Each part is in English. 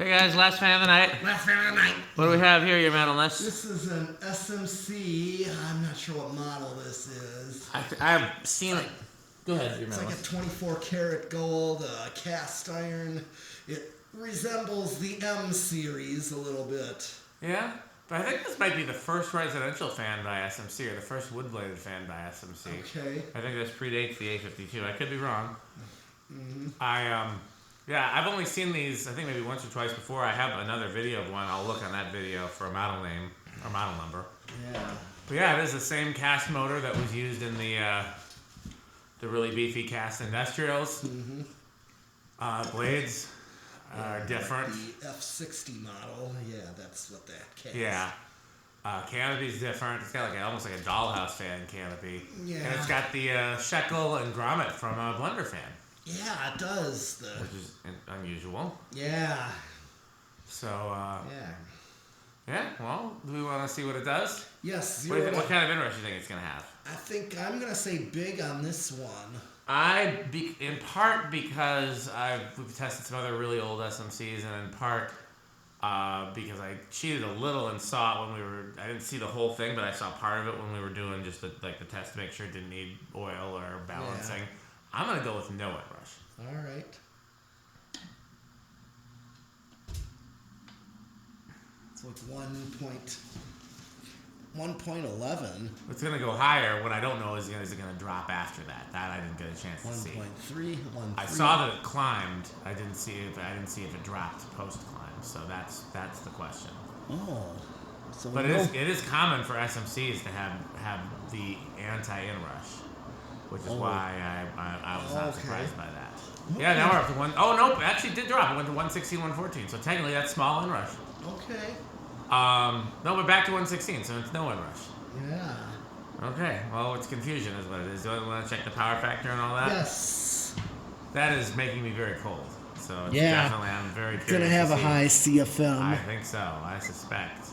Hey guys, last fan of the night. Last fan of the night. What do we have here, your metalness? This is an SMC. I'm not sure what model this is. I've seen it. Go ahead, your It's like a metalness. 24 karat gold cast iron. It resembles the M series a little bit. Yeah? But I think this might be the first residential fan by SMC, or the first wood-bladed fan by SMC. Okay. I think this predates the A52. I could be wrong. Mm-hmm. I've only seen these, I think maybe once or twice before. I have another video of one. I'll look on that video for a model name, or model number. Yeah. But yeah, it is the same cast motor that was used in the really beefy cast industrials. Mm-hmm. Blades are different. The F60 model. Yeah, that's what that cast. Yeah. Canopy's different. It's got almost like a dollhouse fan canopy. Yeah. And it's got the shekel and grommet from a blender fan. Yeah, it does. Which is unusual. Yeah. So, Yeah. well, do we want to see what it does? Yes. What kind of inrush do you think it's going to have? I think I'm going to say big on this one. In part because we've tested some other really old SMCs, and in part because I cheated a little and saw it I didn't see the whole thing, but I saw part of it when we were doing just the test to make sure it didn't need oil or balancing. Yeah. I'm going to go with no inrush. All right. It's like 1.11. It's going to go higher. What I don't know is it going to drop after that. That I didn't get a chance to see. 1.3. I saw that it climbed. I didn't see if it dropped post climb. So that's the question. Oh. So But it is common for SMCs to have the anti-inrush, which is why I was not surprised by that. Okay. Yeah, now we're up to one. Oh nope, it actually did drop. It went to 116, 114. So technically that's small inrush. Okay. No, but back to 116, so it's no inrush. Yeah. Okay, well, it's confusion is what it is. Do you want to check the power factor and all that? Yes. That is making me very cold. So it's Yeah. I'm very curious. It's going to have a see. high CFM. I think so. I suspect.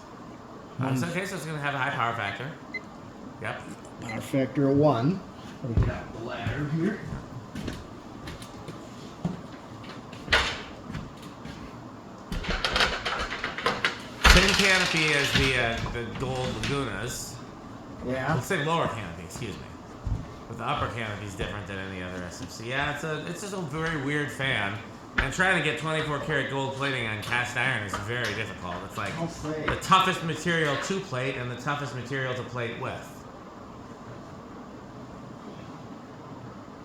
Okay, so it's going to have a high power factor. Yep. Power factor of 1. Let me get out the ladder here. Same canopy as the gold Lagunas. Yeah. Let's say lower canopy, excuse me. But the upper canopy is different than any other SMC. Yeah, it's just a very weird fan. And trying to get 24 karat gold plating on cast iron is very difficult. It's like the toughest material to plate and the toughest material to plate with.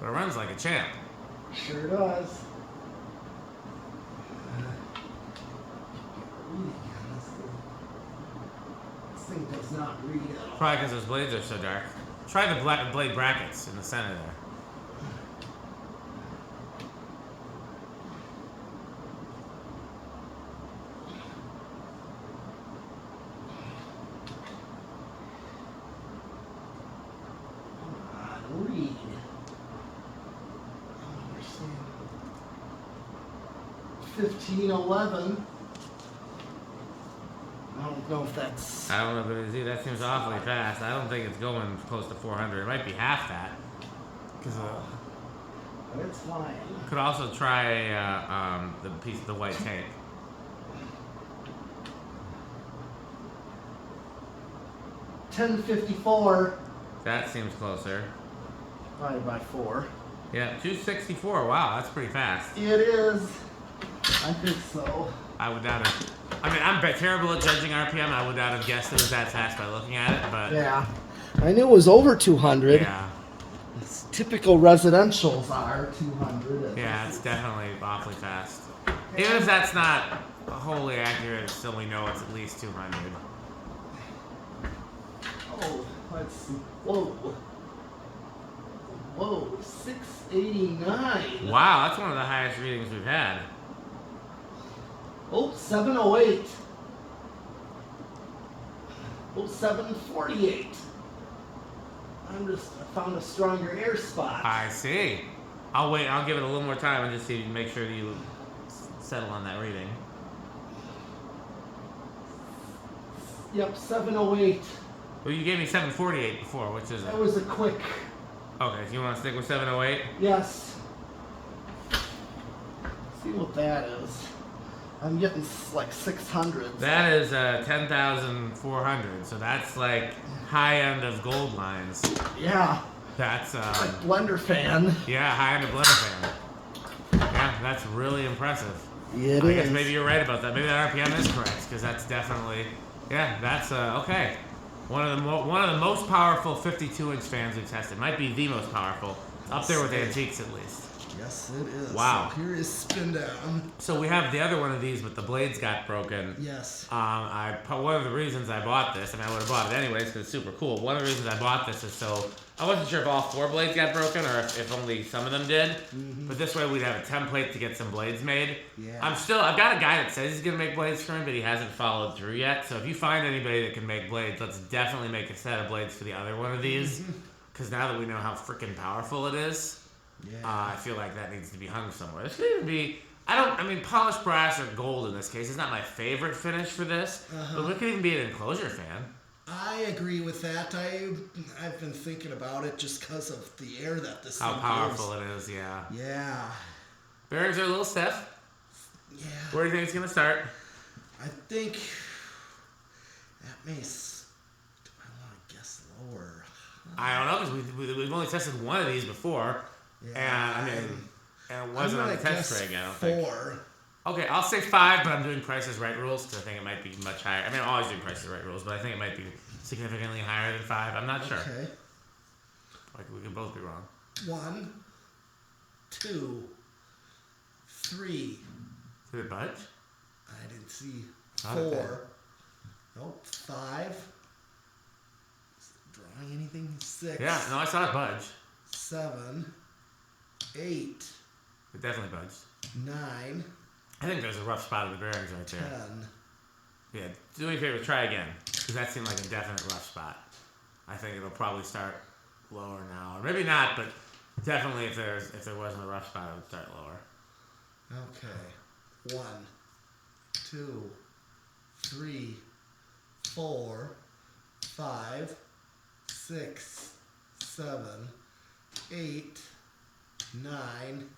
But it runs like a champ. Sure does. This thing does not read at all. Probably because those blades are so dark. Try the blade brackets in the center there. Read. I don't understand. 1511. I don't know if that's. I don't know if it is either. That seems awfully fast. I don't think it's going close to 400. It might be half that. Because But it's flying. could also try the piece of the white tape. $10.54 That seems closer. divided by 4. Yeah, 264. Wow, that's pretty fast. It is. I think so. I would not have. I mean, I'm terrible at judging RPM. I would not have guessed it was that fast by looking at it, but Yeah. I knew it was over 200. yeah, It's typical residentials are 200. yeah, it's definitely awfully fast. Even if that's not wholly accurate, still we know it's at least 200. Oh, let's see. Whoa. Whoa, 689. Wow, that's one of the highest readings we've had. Oh, 708. Oh, 748. I found a stronger air spot. I see. I'll wait. I'll give it a little more time and just see make sure that you settle on that reading. Yep, 708. Well, you gave me 748 before, which is That was a quick. okay. So you want to stick with 708? Yes. See what that is. I'm getting like 600. That is 10,400. So that's like high end of gold lines. Yeah. That's Like blender fan. yeah, high end of blender fan. Yeah, that's really impressive. It I guess is. maybe you're right about that. Maybe that RPM is correct because that's definitely yeah. That's okay. One of the most powerful 52-inch fans we've tested. Might be the most powerful. It's up there with antiques at least. Yes, it is. Wow. So here is spin down. So we have the other one of these, but the blades got broken. Yes. One of the reasons I bought this, I mean, I would have bought it anyways because it's super cool. One of the reasons I bought this is so I wasn't sure if all 4 blades got broken or if only some of them did. Mm-hmm. But this way we'd have a template to get some blades made. Yeah. I've got a guy that says he's gonna make blades for me, but he hasn't followed through yet. So if you find anybody that can make blades, let's definitely make a set of blades for the other one of these. Because now that we know how freaking powerful it is. Yeah. I feel like that needs to be hung somewhere. This could even be, polished brass or gold in this case is not my favorite finish for this, but it could even be an enclosure fan. I agree with that. I've been thinking about it just because of the air that this How thing powerful gives. it is, yeah. Yeah. Bearings are a little stiff. Yeah. Where do you think it's going to start? I think that may. Do I want to guess lower? I don't know because we've only tested one of these before. Yeah, and and it wasn't on the test rig, I don't think. 4. Okay, I'll say 5, but I'm doing Price is Right rules because I think it might be much higher. I mean, I'm always doing Price is Right rules, but I think it might be significantly higher than 5. I'm not sure. Okay. Like, we could both be wrong. 1, 2, 3. Did it budge? I didn't see. Not a 4. Nope. 5. Is it drawing anything? 6. Yeah, no, I saw it budge. 7. 8. It definitely budged. 9. I think there's a rough spot of the bearings right 10. there. Yeah, do me a favor, try again. Because that seemed like a definite rough spot. I think it'll probably start lower now. Or maybe not, but definitely if there wasn't a rough spot, it would start lower. Okay. 1, 2, 3, 4, 5, 6, 7, 8, 9,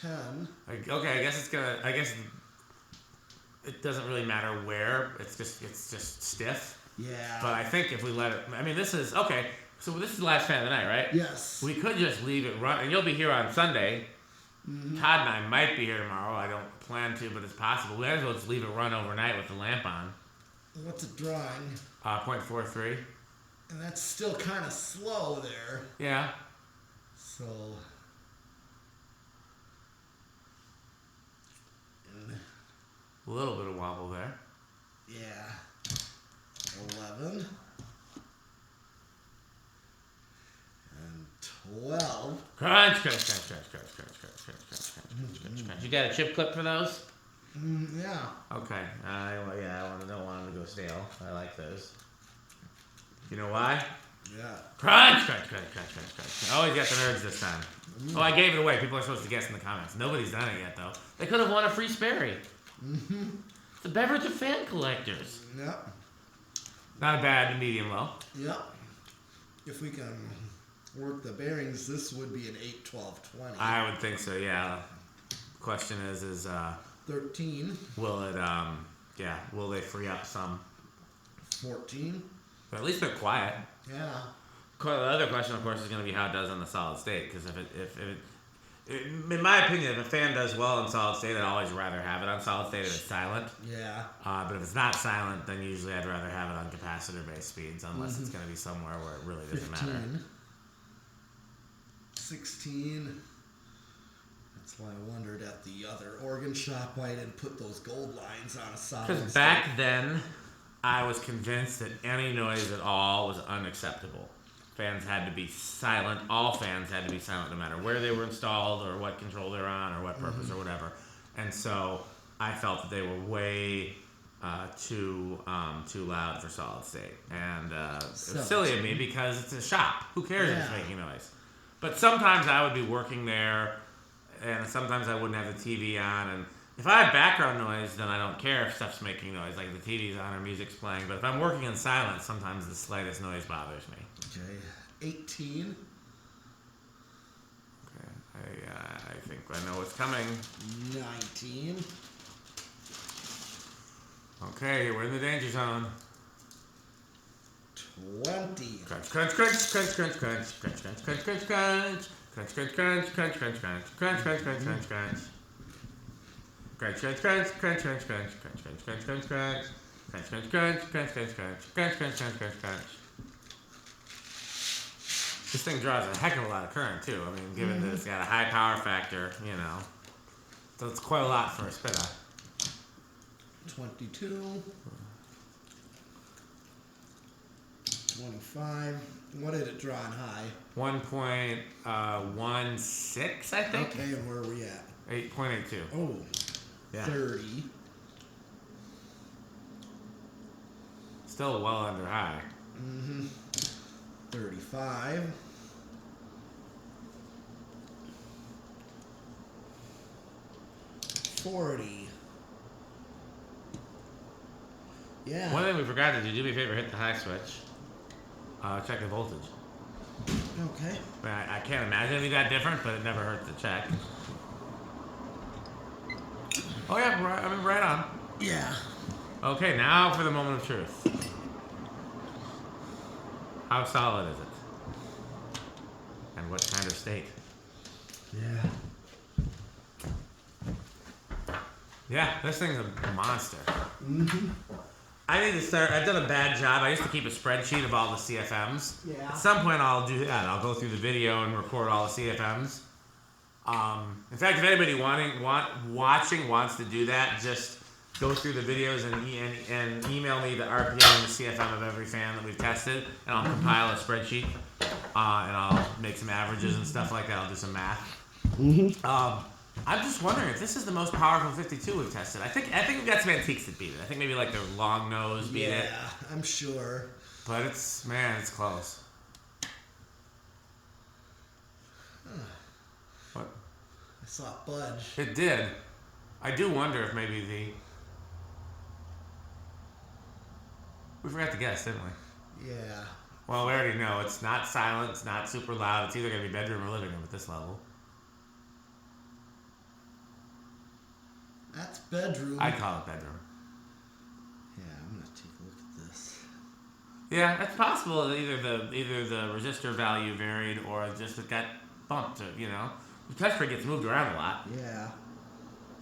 10. Okay, I guess it doesn't really matter where. It's just stiff. Yeah. But I think if we let it, I mean, this is okay. So this is the last fan of the night, right? Yes. We could just leave it run, and you'll be here on Sunday. Mm-hmm. Todd and I might be here tomorrow. I don't plan to, but it's possible. We might as well just leave it run overnight with the lamp on. What's it drawing? 0.43. And that's still kind of slow there. Yeah. So. A little bit of wobble there. Yeah. 11. And 12. Crunch, crunch, crunch, crunch, crunch, crunch, crunch, crunch, crunch, crunch, crunch, crunch. You got a chip clip for those? Yeah. Okay. I don't want them to go stale. I like those. You know why? Yeah. Crunch, crunch, crunch, crunch, crunch, crunch. Always got the nerds this time. Oh, I gave it away. People are supposed to guess in the comments. Nobody's done it yet, though. They could have won a free Sperry. Mm-hmm. It's a beverage of fan collectors. Yep. Not a bad medium low. Yep. If we can work the bearings, this would be an 8, 12, 20. I would think so, yeah. Question is 13. Will it, will they free up some? 14. But at least they're quiet. Yeah. The other question, of course, is going to be how it does on the solid state. Because in my opinion, if a fan does well in solid state, I'd always rather have it on solid state if it's silent. Yeah. But if it's not silent, then usually I'd rather have it on capacitor-based speeds, unless it's going to be somewhere where it really doesn't 15. matter. 16. That's why I wondered at the other organ shop why I didn't put those gold lines on a solid state. Because back then, I was convinced that any noise at all was unacceptable. Fans had to be silent. All fans had to be silent no matter where they were installed or what control they're on or what purpose or whatever. And so I felt that they were way too loud for solid state. And it was silly of me because it's a shop. Who cares if it's making noise? But sometimes I would be working there and sometimes I wouldn't have the TV on. And if I have background noise, then I don't care if stuff's making noise, like the TV's on or music's playing. But if I'm working in silence, sometimes the slightest noise bothers me. Okay, 18. Okay, I think I know what's coming. 19. Okay, we're in the danger zone. 20. Crunch, crunch, crunch, crunch, crunch, crunch, crunch, crunch, crunch, crunch, crunch. Crunch, crunch, crunch, crunch, crunch, crunch, crunch, crunch, crunch, crunch, crunch. Crunch, crunch, crunch, crunch, crunch, crunch, crunch, crunch, crunch, crunch, crunch. Crunch, crunch, crunch, crunch, crunch, crunch, crunch, crunch, crunch, crunch, crunch. This thing draws a heck of a lot of current too. I mean, given that it's got a high power factor, you know. So it's quite a lot for a spinner. 22. 25. What did it draw on high? 1.16, I think. Okay, and where are we at? 8.82. Oh, Yeah. 30. Still well under high. 35. 40. Yeah. One thing we forgot to do me a favor, hit the high switch. Check the voltage. Okay. I mean, I can't imagine it'd be that different, but it never hurts to check. Oh yeah, right on. Yeah. Okay, now for the moment of truth. How solid is it? And what kind of state? Yeah. Yeah, this thing's a monster. I need to start. I've done a bad job. I used to keep a spreadsheet of all the CFMs. Yeah. At some point, I'll do that. I'll go through the video and record all the CFMs. In fact, if anybody watching wants to do that, just go through the videos and email me the RPM and the CFM of every fan that we've tested, and I'll compile a spreadsheet, and I'll make some averages and stuff like that. I'll do some math. I'm just wondering if this is the most powerful 52 we've tested. I think we've got some antiques that beat it. I think maybe like the long nose beat it. Yeah, I'm sure. But it's close. What? I saw it budge. It did. I do wonder if maybe we forgot to guess, didn't we? Yeah. Well, we already know it's not silent, it's not super loud. It's either gonna be bedroom or living room at this level. That's bedroom. I'd call it bedroom. Yeah, I'm gonna take a look at this. Yeah, it's possible that either the resistor value varied or just it got bumped. You know, the test rig gets moved around a lot. Yeah.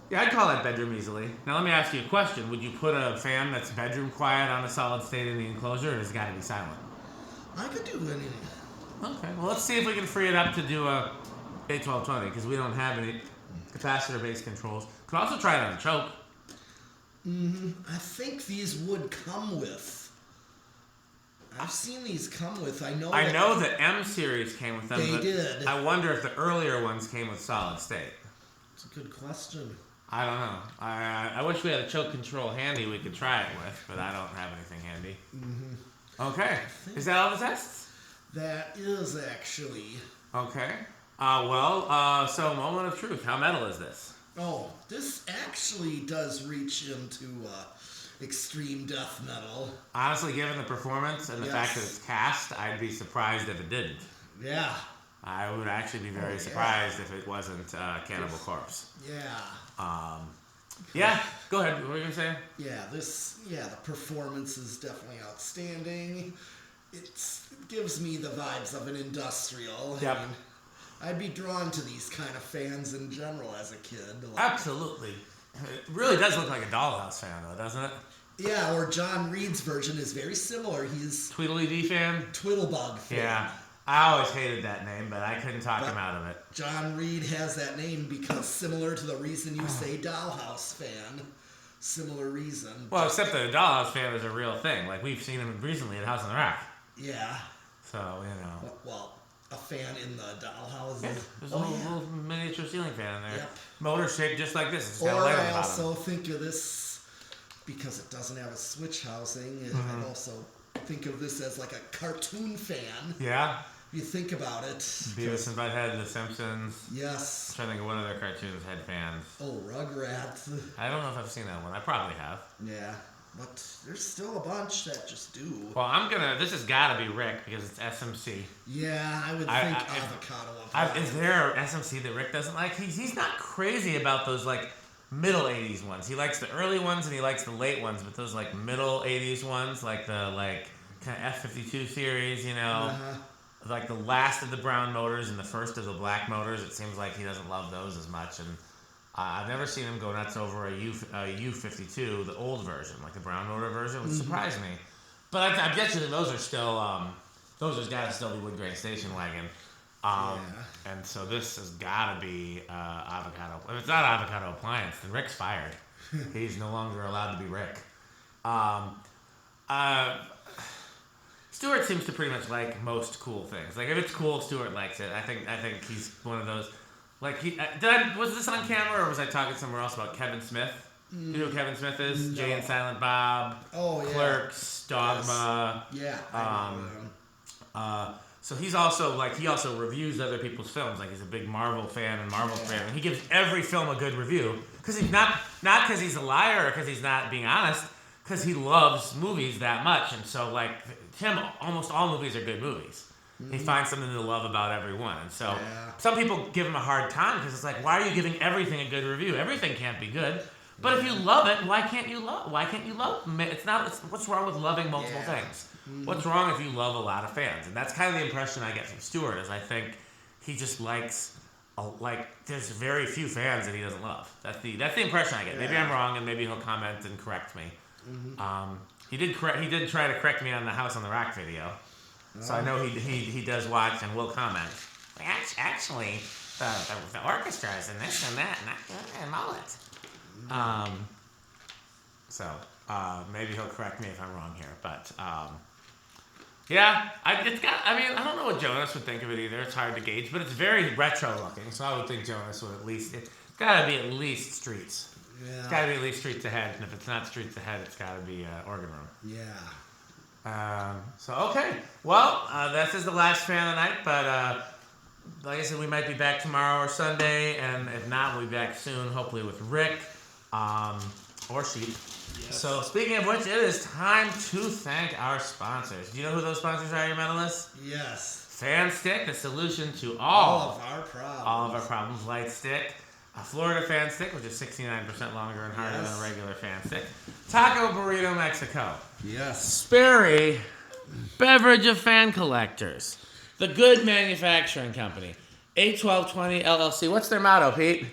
Yeah, I'd call that bedroom easily. Now let me ask you a question: would you put a fan that's bedroom quiet on a solid state in the enclosure, or has it got to be silent? I could do anything. Okay, well let's see if we can free it up to do a A1220 because we don't have any capacitor-based controls. Could also try it on a choke. I think these would come with. I've seen these come with. I know the M series came with them. They did. I wonder if the earlier ones came with solid state. It's a good question. I don't know. I wish we had a choke control handy we could try it with, but I don't have anything handy. Okay. Is that all the tests? That is actually. Okay. So moment of truth. How metal is this? Oh, this actually does reach into extreme death metal. Honestly, given the performance and the fact that it's cast, I'd be surprised if it didn't. Yeah. I would actually be very surprised if it wasn't Cannibal Corpse. Yeah. Yeah, go ahead. What were you going to say? Yeah, the performance is definitely outstanding. It gives me the vibes of an industrial. Yep. I mean, I'd be drawn to these kind of fans in general as a kid. Absolutely. It really does look like a Dollhouse fan, though, doesn't it? Yeah, or John Reed's version is very similar. He's Tweedledee fan? Twiddlebug fan. Yeah. I always hated that name, but I couldn't talk him out of it. John Reed has that name because similar to the reason you say Dollhouse fan. Similar reason. Well, except that a Dollhouse fan is a real thing. Like, we've seen him recently at House on the Rock. Yeah. So, you know. Well, a fan in the dollhouse. Yeah, there's a little miniature ceiling fan in there. Yep. Motor shaped just like this. It's Or got a light on I the also bottom. think of this, because it doesn't have a switch housing, I also think of this as like a cartoon fan. Yeah. If you think about it. Beavis and Butthead, The Simpsons. Yes. I'm trying to think of what other cartoons had fans. Oh, Rugrats. I don't know if I've seen that one. I probably have. Yeah. But there's still a bunch that just do. Well, this has got to be Rick because it's SMC. Yeah, I would think avocado of Is there a SMC that Rick doesn't like? He's not crazy about those like middle 80s ones. He likes the early ones and he likes the late ones, but those like middle 80s ones, like the kind of F-52 series, like the last of the brown motors and the first of the black motors, it seems like he doesn't love those as much. And I've never seen him go nuts over a U-52, the old version, like the brown motor version, which surprised me. But I bet you that those are still, those have got to still be wood grain station wagon. And so this has got to be avocado. If it's not avocado appliance, then Rick's fired. He's no longer allowed to be Rick. Stuart seems to pretty much like most cool things. Like if it's cool, Stuart likes it. I think he's one of those. Like was this on camera or was I talking somewhere else about Kevin Smith? You know who Kevin Smith is? No. Jay and Silent Bob. Oh yeah. Clerks, Dogma. Yes. Yeah. So he's also he also reviews other people's films. Like he's a big Marvel fan and Marvel fan, and he gives every film a good review because he's not because he's a liar or because he's not being honest, because he loves movies that much. And so like Tim, almost all movies are good movies. Mm-hmm. He finds something to love about every one. And so some people give him a hard time because it's like, why are you giving everything a good review? Everything can't be good. But if you love it, why can't you love? What's wrong with loving multiple things? What's wrong if you love a lot of fans? And that's kind of the impression I get from Stuart, is I think he just likes, there's very few fans that he doesn't love. That's the impression I get. Maybe I'm wrong, and maybe he'll comment and correct me. Mm-hmm. He did try to correct me on the House on the Rock video, so I know he does watch and will comment. Actually, the orchestra is in this and that, and all it. Maybe he'll correct me if I'm wrong here, but I don't know what Jonas would think of it either. It's hard to gauge, but it's very retro looking, so I would think Jonas would it's got to be at least Streets. Yeah. It's got to be at least Streets Ahead, and if it's not Streets Ahead, it's got to be Organ Room. Yeah. Okay. Well, this is the last fan of the night, but like I said, we might be back tomorrow or Sunday, and if not, we'll be back soon, hopefully with Rick or Sheep. Yes. So speaking of which, it is time to thank our sponsors. Do you know who those sponsors are, your medalists? Yes. Fan Stick, the solution to all of our problems. All of our problems. Light Stick. A Florida Fan Stick, which is 69% longer and harder than a regular Fan Stick. Taco Burrito Mexico. Yes. Sperry, Beverage of Fan Collectors. The Good Manufacturing Company. 81220 LLC. What's their motto, Pete?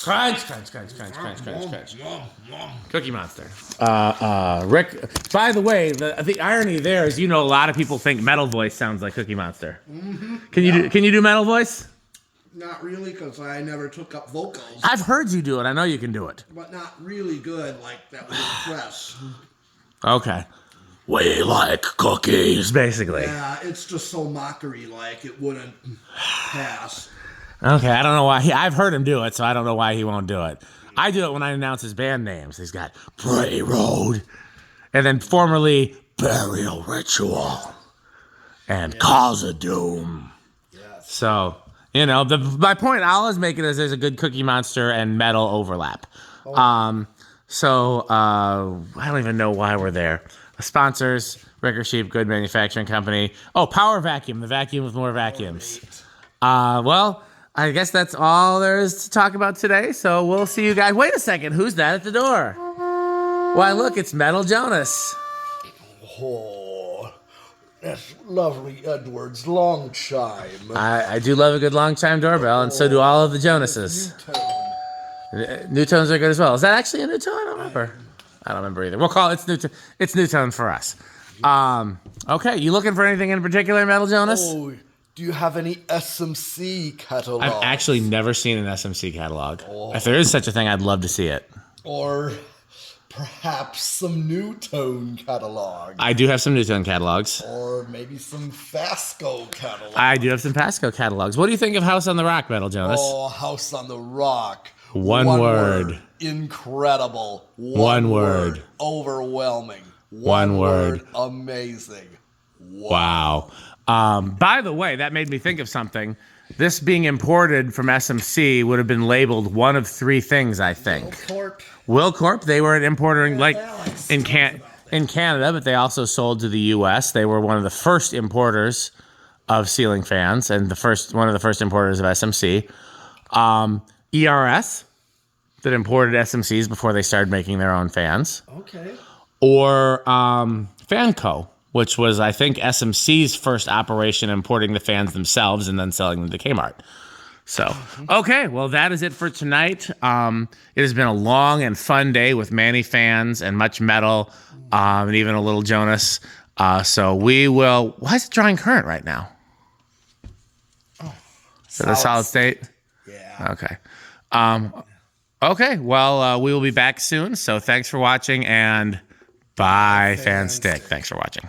Crunch, crunch, crunch, crunch, crunch, crunch, crunch. Cookie Monster. Rick, by the way, the irony there is, a lot of people think Metal Voice sounds like Cookie Monster. Mm-hmm. Can you do Metal Voice? Not really, because I never took up vocals. I've heard you do it. I know you can do it. But not really good, like that would impress. Okay. We like cookies, basically. Yeah, it's just so mockery-like, it wouldn't pass. Okay, I don't know why. I've heard him do it, so I don't know why he won't do it. I do it when I announce his band names. He's got Prairie Road, and then formerly Burial Ritual, and Cause of Doom. Yes. So, my point I always make it is there's a good Cookie Monster and metal overlap. Oh. I don't even know why we're there. Sponsors, Rick or Sheep, Good Manufacturing Company. Oh, Power Vacuum, the vacuum with more vacuums. Well, I guess that's all there is to talk about today, so we'll see you guys. Wait a second, who's that at the door? Why, look, it's Metal Jonas. Oh, that's lovely Edward's long chime. I do love a good long chime doorbell, and so do all of the Jonases. New tones are good as well. Is that actually a new tone? I don't remember either. We'll call it, it's new tone for us. Okay, you looking for anything in particular, Metal Jonas? Oh, do you have any SMC catalog? I've actually never seen an SMC catalog. Oh. If there is such a thing, I'd love to see it. Or perhaps some new tone catalog. I do have some new tone catalogs. Or maybe some Fasco catalogs. I do have some Fasco catalogs. What do you think of House on the Rock, Metal Jonas? Oh, House on the Rock. One word. Incredible. One word. Overwhelming. One word. Amazing. Wow. By the way, that made me think of something. This being imported from SMC would have been labeled one of three things, I think. Wilcorp. They were an importer in Canada, but they also sold to the U.S. They were one of the first importers of ceiling fans and one of the first importers of SMC. ERS. that imported SMCs before they started making their own fans. Okay. Or Fanco, which was, I think, SMC's first operation importing the fans themselves and then selling them to Kmart. So, okay, well, that is it for tonight. It has been a long and fun day with many fans and much metal, and even a little Jonas. So we will... Why is it drawing current right now? Is it a solid state? Yeah. Okay. Okay, well, we will be back soon. So thanks for watching, and bye, Fan Stick. Thanks for watching.